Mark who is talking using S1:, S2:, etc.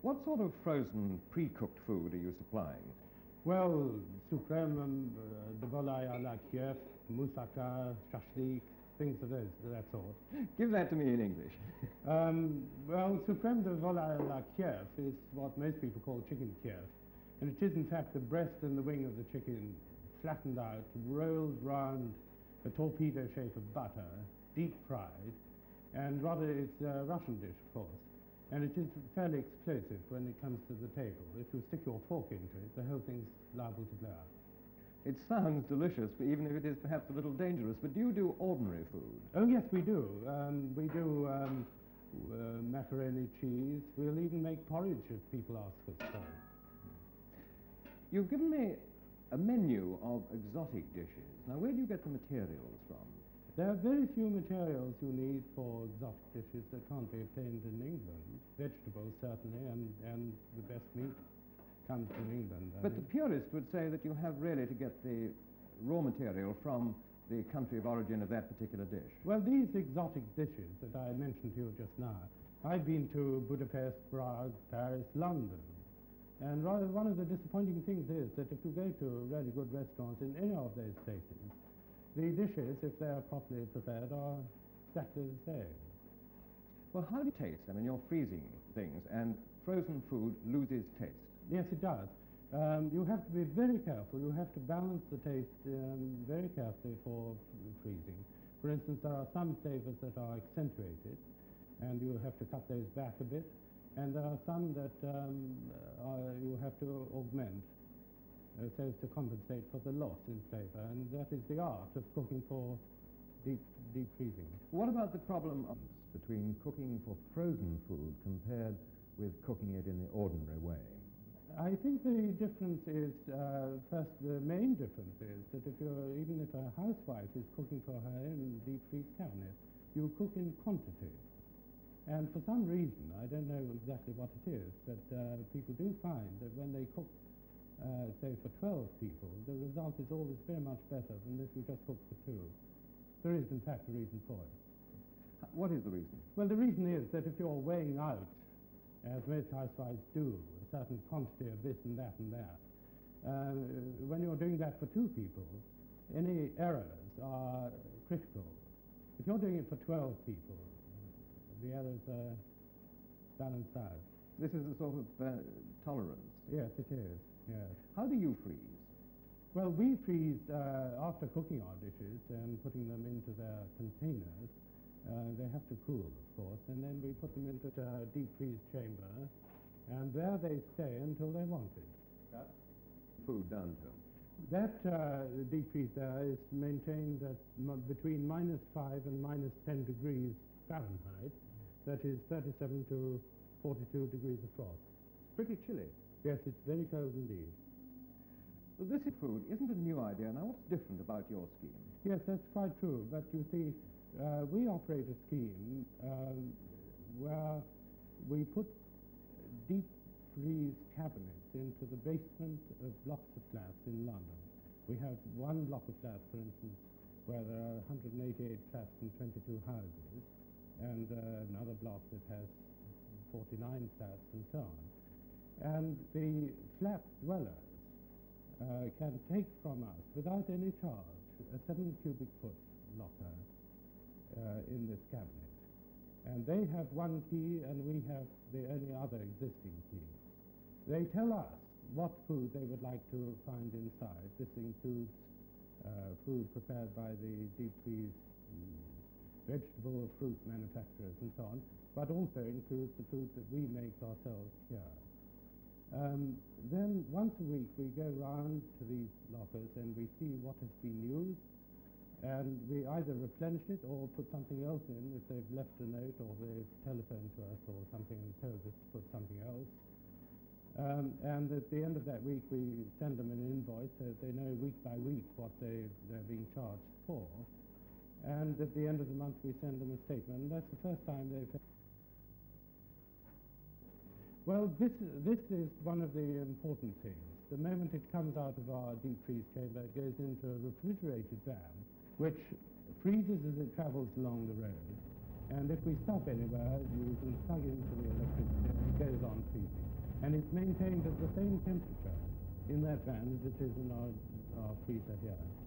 S1: What sort of frozen, pre-cooked food are you supplying?
S2: Well, supreme, de volaille à la kiev, moussaka, shashlik, things of that sort.
S1: Give that to me in English.
S2: Well, supreme de volaille à la kiev is what most people call chicken kiev. And it is, in fact, the breast and the wing of the chicken flattened out, rolled round a torpedo shape of butter, deep fried, and rather it's a Russian dish, of course. And it is fairly explosive when it comes to the table. If you stick your fork into it, the whole thing's liable to blow up.
S1: It sounds delicious, but even if it is perhaps a little dangerous. But do you do ordinary food?
S2: Oh, yes, we do. We do macaroni cheese. We'll even make porridge if people ask us for.
S1: You've given me a menu of exotic dishes. Now, where do you get the materials from?
S2: There are very few materials you need for exotic dishes that can't be obtained in England. Vegetables, certainly, and the best meat comes from England.
S1: But the purist would say that you have really to get the raw material from the country of origin of that particular dish.
S2: Well, these exotic dishes that I mentioned to you just now, I've been to Budapest, Prague, Paris, London. And rather, one of the disappointing things is that if you go to really good restaurants in any of those places, the dishes, if they are properly prepared, are exactly the same.
S1: Well, how do you taste? I mean, you're freezing things, and frozen food loses taste.
S2: Yes, it does. You have to be very careful. You have to balance the taste very carefully for freezing. For instance, there are some flavors that are accentuated, and you have to cut those back a bit. And there are some that you have to augment so as to compensate for the loss in flavor. And that is the art of cooking for deep freezing.
S1: What about the problem between cooking for frozen food compared with cooking it in the ordinary way?
S2: I think the difference is, first, the main difference is that even if a housewife is cooking for her own deep freeze cabinet, you cook in quantity. And for some reason, I don't know exactly what it is, but people do find that when they cook, say, for 12 people, the result is always very much better than if you just cook for 2. There is, in fact, a reason for it.
S1: What is the reason?
S2: Well, the reason is that if you're weighing out, as most housewives do, a certain quantity of this and that and that, when you're doing that for 2 people, any errors are critical. If you're doing it for 12 people, the errors are balanced out.
S1: This is a sort of tolerance.
S2: Yes, it is, yes.
S1: How do you freeze?
S2: Well, we freeze after cooking our dishes and putting them into their containers. They have to cool, of course, and then we put them into a deep freeze chamber, and there they stay until they're wanted.
S1: That's food done to them.
S2: That deep freeze there is maintained at between -5 and -10 degrees Fahrenheit. That is 37 to 42 degrees of frost.
S1: It's pretty chilly.
S2: Yes, it's very cold indeed.
S1: Well, this food isn't a new idea. Now, what's different about your scheme?
S2: Yes, that's quite true. But you see, we operate a scheme where we put deep freeze cabinets into the basement of blocks of flats in London. We have one block of flats, for instance, where there are 188 flats and 22 houses, and another block that has 49 flats and so on. And the flat dwellers can take from us, without any charge, a 7 cubic foot locker in this cabinet. And they have one key, and we have the only other existing key. They tell us what food they would like to find inside. This includes food prepared by the deep freeze vegetable or fruit manufacturers and so on, but also includes the food that we make ourselves here. Then once a week we go round to these lockers and we see what has been used, and we either replenish it or put something else in if they've left a note or they've telephoned to us or something and told us to put something else. And at the end of that week we send them an invoice so that they know week by week what they're being charged for. And at the end of the month we send them a statement, and that's the first time they've... Well, this is one of the important things. The moment it comes out of our deep freeze chamber, it goes into a refrigerated van, which freezes as it travels along the road. And if we stop anywhere, you can plug into the electricity and it goes on freezing. And it's maintained at the same temperature in that van as it is in our freezer here.